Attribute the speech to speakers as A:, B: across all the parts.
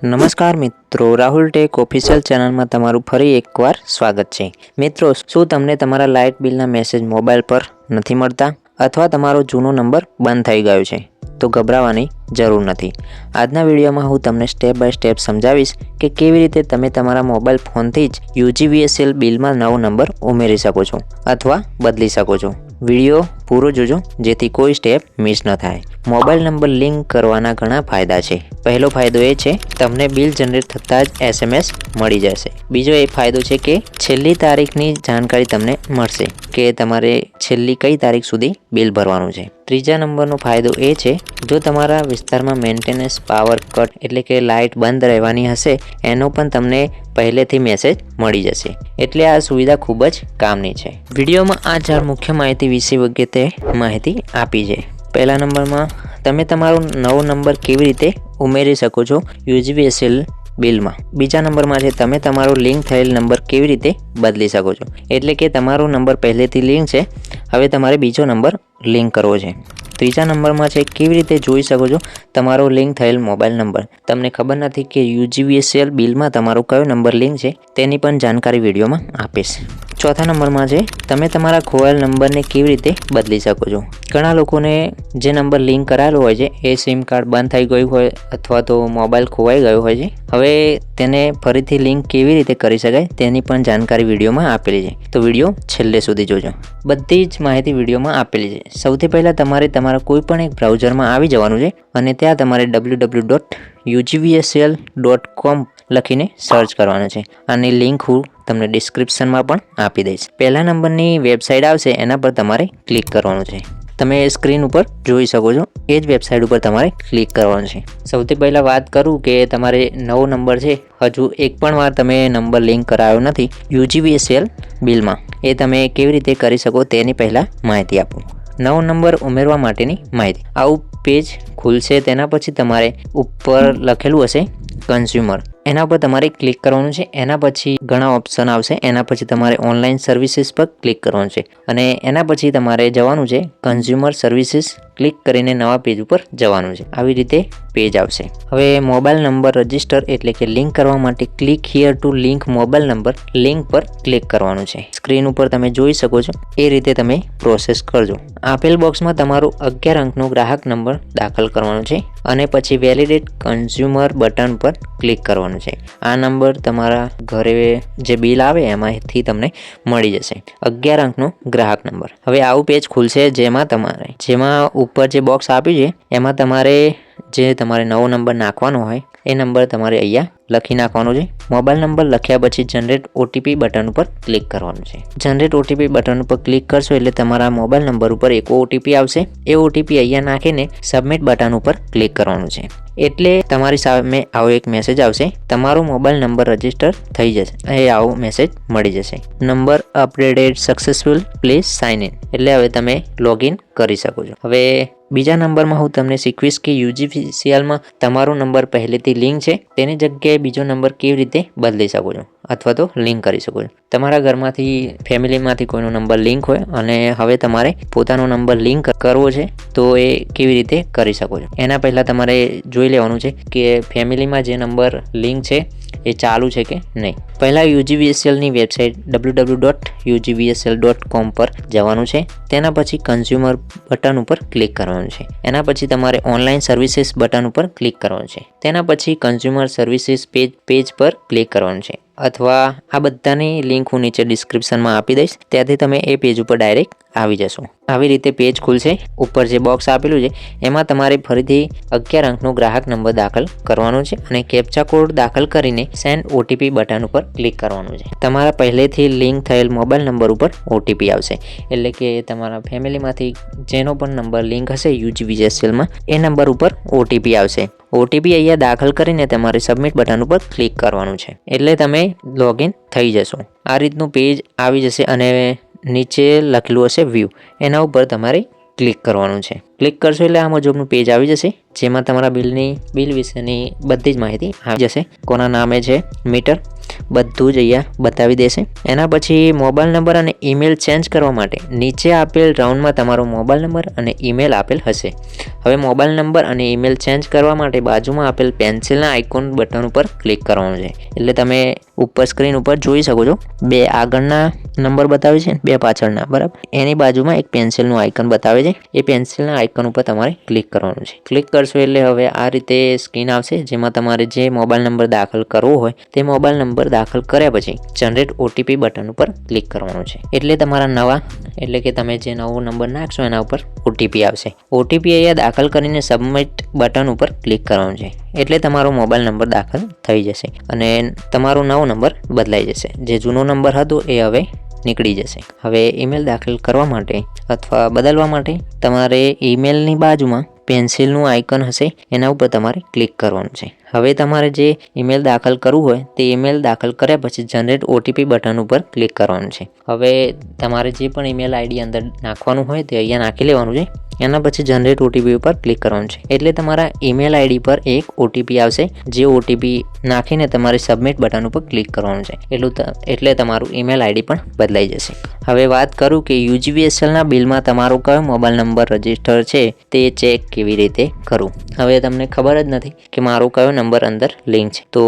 A: નમસ્કાર મિત્રો, Rahul tech official ચેનલમાં તમારું ફરી એકવાર સ્વાગત છે। મિત્રો, શું તમને તમારા લાઇટ બિલના મેસેજ મોબાઈલ પર નથી મળતા અથવા તમારો જૂનો નંબર બંધ થઈ ગયો છે? તો ગભરાવાની જરૂર નથી। આજના વિડીયોમાં હું તમને સ્ટેપ બાય સ્ટેપ સમજાવીશ કે કેવી રીતે તમે તમારા મોબાઈલ ફોનથી જ UGVSL બિલમાં નવો નંબર ઉમેરી શકો છો અથવા બદલી શકો છો। વિડીયો પૂરો જોજો જેથી કોઈ સ્ટેપ મિસ ન થાય। મોબાઈલ નંબર લિંક કરવાના ઘણા ફાયદા છે। પહેલો ફાયદો એ છે તમને બિલ જનરેટ થતાં જ SMS મળી જશે। બીજો એ ફાયદો છે કે છેલ્લી તારીખની જાણકારી તમને મળશે કે તમારે છેલ્લી કઈ તારીખ સુધી બિલ ભરવાનું છે। ત્રીજા નંબરનો ફાયદો એ છે જો તમારા વિસ્તારમાં મેન્ટેનન્સ પાવર કટ એટલે કે લાઇટ બંધ રહેવાની હશે એનો પણ તમને પહેલેથી મેસેજ મળી જશે। એટલે આ સુવિધા ખૂબ જ કામની છે। વિડીયોમાં આ 4 મુખ્ય માહિતી વિશે વગેરે માહિતી આપી છે। પહેલા નંબરમાં તમે તમારો નવો નંબર કેવી રીતે ઉમેરી શકો છો UGVSL બિલમાં। બીજા નંબરમાં છે તમે તમારો લિંક થયેલ નંબર કેવી રીતે બદલી શકો છો, એટલે કે તમારો નંબર પહેલેથી લિંક છે, હવે તમારે બીજો નંબર લિંક કરવો છે। ત્રીજા નંબરમાં છે કેવી રીતે જોઈ શકો છો તમારો લિંક થયેલ મોબાઈલ નંબર। તમને ખબર નથી કે UGVSL બિલમાં તમારો કયો નંબર લિંક છે તેની પણ જાણકારી વિડીયોમાં આપીશ। ચોથા નંબરમાં છે તમે તમારા ખોવાયેલ નંબરને કેવી રીતે બદલી શકો છો। ઘણા લોકોને જે નંબર લિંક કરાયેલો હોય છે એ સિમ કાર્ડ બંધ થઈ ગયું હોય અથવા તો મોબાઈલ ખોવાઈ ગયો હોય છે, હવે તેને ફરીથી લિંક કેવી રીતે કરી શકાય તેની પણ જાણકારી વિડીયોમાં આપેલી છે, તો વિડીયો છેલ્લે સુધી જોજો। બધી જ માહિતી વિડીયોમાં આપેલી છે। સૌથી પહેલાં તમારે તમારા કોઈ પણ એક બ્રાઉઝરમાં આવી જવાનું છે અને ત્યાં તમારે www.ugvsl.com લખીને સર્ચ કરવાનું છે। આની લિંક હું તમને ડિસ્ક્રિપ્શનમાં પણ આપી દઈશ। પહેલા નંબરની વેબસાઇટ આવશે એના પર તમારે ક્લિક કરવાનું છે। તમે સ્ક્રીન ઉપર જોઈ શકો છો એ જ વેબસાઇટ ઉપર તમારે ક્લિક કરવાનું છે। સૌથી પહેલાં વાત કરું કે તમારે નવો નંબર છે હજુ એક પણ વાર તમે નંબર લિંક કરાયો નથી UGVSL બિલમાં, એ તમે કેવી રીતે કરી શકો તેની પહેલાં માહિતી આપું। નવો નંબર ઉમેરવા માટેની માહિતી। આવું પેજ ખુલશે, તેના પછી તમારે ઉપર લખેલું હશે કન્ઝ્યુમર, એના પર તમારે ક્લિક કરવાનું છે। એના પછી ઘણા ઓપ્શન આવશે, એના પછી તમારે ઓનલાઈન સર્વિસીસ પર ક્લિક કરવાનું છે અને એના પછી તમારે જવાનું છે કન્ઝ્યુમર સર્વિસીસ, ક્લિક કરીને નવા પેજ ઉપર જવાનું છે। આવી રીતે પેજ આવશે। હવે મોબાઈલ નંબર રજિસ્ટર એટલે કે લિંક કરવા માટે click here two link mobile number link પર ક્લિક કરવાનું છે। સ્ક્રીન ઉપર તમે જોઈ શકો છો એ રીતે તમે પ્રોસેસ કરજો। આપેલ બોક્સમાં તમારો 11 અંકનો ગ્રાહક નંબર દાખલ કરવાનો છે અને પછી વેલિડેટ કન્ઝ્યુમર બટન પર ક્લિક કરવાનું છે। આ નંબર તમારા ઘરે જે બિલ આવે એમાંથી તમને મળી જશે, 11 અંકનો ગ્રાહક નંબર। હવે આવું પેજ ખુલશે જેમાં ઉપર જે બોક્સ આપ્યું છે એમાં તમારે જે તમારે નવો નંબર નાખવાનો હોય એ નંબર તમારે અહીંયા લખી નાખવાનો છે। મોબાઈલ નંબર લખ્યા પછી જનરેટ OTP બટન ઉપર ક્લિક કરવાનું છે। જનરેટ OTP બટન ઉપર ક્લિક કરશો એટલે તમારા મોબાઈલ નંબર ઉપર એક OTP આવશે, એ OTP અહીંયા નાખીને સબમિટ બટન ઉપર ક્લિક કરવાનું છે। એટલે તમારી સામે આવો એક મેસેજ આવશે, તમારો મોબાઈલ નંબર રજિસ્ટર થઈ જશે, એ આવો મેસેજ મળી જશે। Number updated successful, please sign in, એટલે હવે તમે લોગિન કરી શકો છો। હવે બીજા નંબરમાં હું તમને શીખવીશ કે UGVSLમાં તમારો નંબર પહેલેથી લિંક છે તેની જગ્યાએ બીજો નંબર કેવી રીતે બદલી શકો છો અથવા તો લિંક કરી શકો છો। તમારા ઘરમાંથી ફેમિલીમાંથી કોઈનો નંબર લિંક હોય અને હવે તમારે પોતાનો નંબર લિંક કરવો છે તો એ કેવી રીતે કરી શકો છો। એના પહેલાં તમારે જોઈ લેવાનું છે કે ફેમિલીમાં જે નંબર લિંક છે એ ચાલુ છે કે નહીં। પહેલાં UGVSLની વેબસાઇટ www.ugvsl.com પર જવાનું છે, તેના પછી કન્ઝ્યુમર બટન ઉપર ક્લિક કરવાનું છે। એના પછી તમારે ઓનલાઈન સર્વિસીસ બટન ઉપર ક્લિક કરવાનું છે, તેના પછી કન્ઝ્યુમર સર્વિસીસ પેજ પર ક્લિક કરવાનું છે, અથવા આ બધાની લિંક હું નીચે ડિસ્ક્રિપ્શનમાં આપી દઈશ, ત્યાંથી તમે એ પેજ ઉપર ડાયરેક્ટ આવી જશો। આવી રીતે પેજ ખુલશે। ઉપર જે બોક્સ આપેલું છે એમાં તમારે ફરીથી 11 અંકનો ગ્રાહક નંબર દાખલ કરવાનો છે અને કેપ્ચા કોડ દાખલ કરીને સેન્ડ OTP બટન ઉપર ક્લિક કરવાનું છે। તમારા પહેલેથી લિંક થયેલ મોબાઈલ નંબર ઉપર OTP આવશે, એટલે કે તમારા ફેમિલીમાંથી જેનો પણ નંબર લિંક હશે UGVSLમાં એ નંબર ઉપર OTP આવશે। OTP અહીંયા દાખલ કરીને તમારે સબમિટ બટન ઉપર ક્લિક કરવાનું છે, એટલે તમે લોગિન થઈ જશો। આ રીતનું પેજ આવી જશે અને નીચે લખેલું હશે વ્યૂ, એના ઉપર તમારે ક્લિક કરવાનું છે। ક્લિક કરશો એટલે આ મુજબનું પેજ આવી જશે, જેમાં તમારા બિલ વિશેની બધી જ માહિતી આવી જશે। કોના નામે છે મીટર, બધું જ અહીંયા બતાવી દેશે. એના પછી મોબાઈલ નંબર અને ઈમેલ ચેન્જ કરવા માટે નીચે આપેલ રાઉન્ડમાં તમારો મોબાઈલ નંબર અને ઈમેલ આપેલ હશે. હવે મોબાઈલ નંબર અને ઈમેલ ચેન્જ કરવા માટે બાજુમાં આપેલ પેન્સિલના આઇકોન બટન ઉપર ક્લિક કરવાનું છે. એટલે તમે ઉપર સ્ક્રીન ઉપર જોઈ શકો છો 2 આગળના નંબર બતાવે છે, 2 પાછળના, બરાબર. એની બાજુમાં એક પેન્સિલનું આઇકન બતાવે છે. એ પેન્સિલના આઇકન ઉપર તમારે ક્લિક કરવાનું છે. ક્લિક કરશો એટલે હવે આ રીતે સ્ક્રીન આવશે, જેમાં તમારે જે મોબાઈલ નંબર દાખલ કરવો હોય તે મોબાઈલ નંબર દાખલ કર્યા પછી જનરેટ ઓટીપી બટન ઉપર ક્લિક કરવાનું છે. એટલે તમારા નવા, એટલે કે તમે જે નવો નંબર નાખશો એના ઉપર ઓટીપી આવશે. ઓટીપી અહીંયા દાખલ કરીને સબમિટ બટન ઉપર ક્લિક કરવાનું છે. એટલે તમારો મોબાઈલ નંબર દાખલ થઈ જશે અને તમારો નવો નંબર બદલાઈ જશે. જે જૂનો નંબર હતો એ હવે નીકળી જશે. હવે ઈમેલ દાખલ કરવા માટે અથવા બદલવા માટે તમારે ઈમેલની બાજુમાં પેન્સિલનું આઇકન હશે, એના ઉપર તમારે ક્લિક કરવાનું છે. હવે તમારે જે ઈમેલ દાખલ કરવું હોય તે ઈમેલ દાખલ કર્યા પછી જનરેટ ઓટીપી બટન ઉપર ક્લિક કરવાનું છે. હવે તમારે જે પણ ઈમેલ આઈડી અંદર નાખવાનું હોય તે અહીંયા નાખી લેવાનું છે. એના પછી જનરેટ ઓટીપી ઉપર ક્લિક કરવાનું છે. એટલે તમારા ઈમેલ આઈડી પર એક ઓટીપી આવશે. જે ઓટીપી નાખીને તમારે સબમિટ બટન ઉપર ક્લિક કરવાનું છે. એટલે તમારું ઈમેલ આઈડી પણ બદલાઈ જશે. હવે વાત કરું કે UGVSLના બિલમાં તમારો કયો મોબાઈલ નંબર રજીસ્ટર છે તે ચેક કેવી રીતે કરવું. હવે તમને ખબર જ નથી કે મારો કયો નંબર અંદર લિંક છે, તો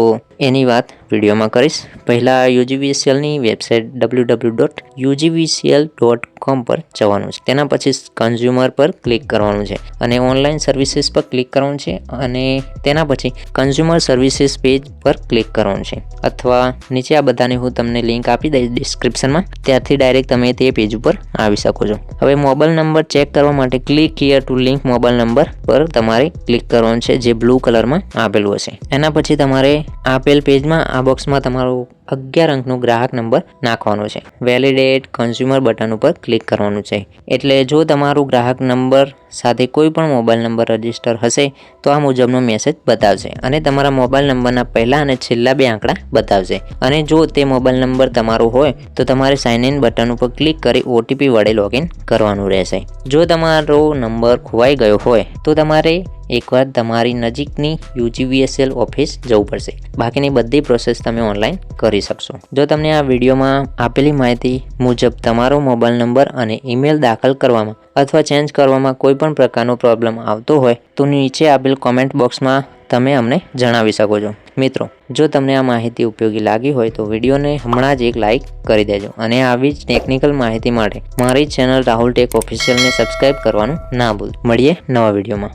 A: એની વાત વિડીયોમાં કરીશ. પહેલાં UGVSLની વેબસાઇટ www.ugvcl.com પર જવાનું છે. તેના પછી કન્ઝ્યુમર પર ક્લિક કરવાનું છે અને ઓનલાઈન સર્વિસીસ પર ક્લિક કરવાનું છે અને તેના પછી કન્ઝ્યુમર સર્વિસીસ પેજ પર ક્લિક કરવાનું છે. અથવા નીચે આ બધાની હું તમને લિંક આપી દઈશ ડિસ્ક્રિપ્શનમાં, ત્યારથી ડાયરેક્ટ તમે તે પેજ ઉપર આવી શકો છો. હવે મોબાઈલ નંબર ચેક કરવા માટે click here two link mobile number પર તમારે ક્લિક કરવાનું છે, જે બ્લુ કલરમાં આપેલું હશે. એના પછી તમારે આપેલ પેજમાં આ બોક્સમાં તમારો 11 અંકનો ગ્રાહક નંબર નાખવાનો છે. વેલિડેટ કન્ઝ્યુમર બટન ઉપર ક્લિક કરવાનું છે. એટલે જો તમારું ગ્રાહક નંબર સાથે કોઈ પણ મોબાઈલ નંબર રજીસ્ટર હશે તો આ મુજબનો મેસેજ બતાવશે અને તમારા મોબાઈલ નંબરના પહેલા અને છેલ્લા 2 આંકડા બતાવશે. અને જો તે મોબાઈલ નંબર તમારો હોય તો તમારે સાઇન ઇન બટન ઉપર ક્લિક કરી ઓટીપી વડે લોગિન કરવાનું રહેશે. જો તમારો નંબર ખોવાઈ ગયો હોય તો તમારે એકવાર તમારી નજીકની UGVSL ઓફિસ જવું પડશે. બાકીની બધી પ્રોસેસ તમે ઓનલાઈન કરી શકશો. જો તમને આ વિડીયોમાં આપેલી માહિતી મુજબ તમારો મોબાઈલ નંબર અને ઈમેલ દાખલ કરવામાં અથવા ચેન્જ કરવામાં કોઈ પણ પ્રકારનો પ્રોબ્લેમ આવતો હોય તો નીચે આપેલ કોમેન્ટ બોક્સમાં તમે અમને જણાવી શકો છો. મિત્રો, જો તમને આ માહિતી ઉપયોગી લાગી હોય તો વિડીયોને હમણાં જ એક લાઇક કરી દેજો અને આવી જ ટેકનિકલ માહિતી માટે મારી ચેનલ રાહુલ ટેક ઓફિશિયલને સબસ્ક્રાઇબ કરવાનું ના ભૂલ. મળીએ નવા વિડીયોમાં.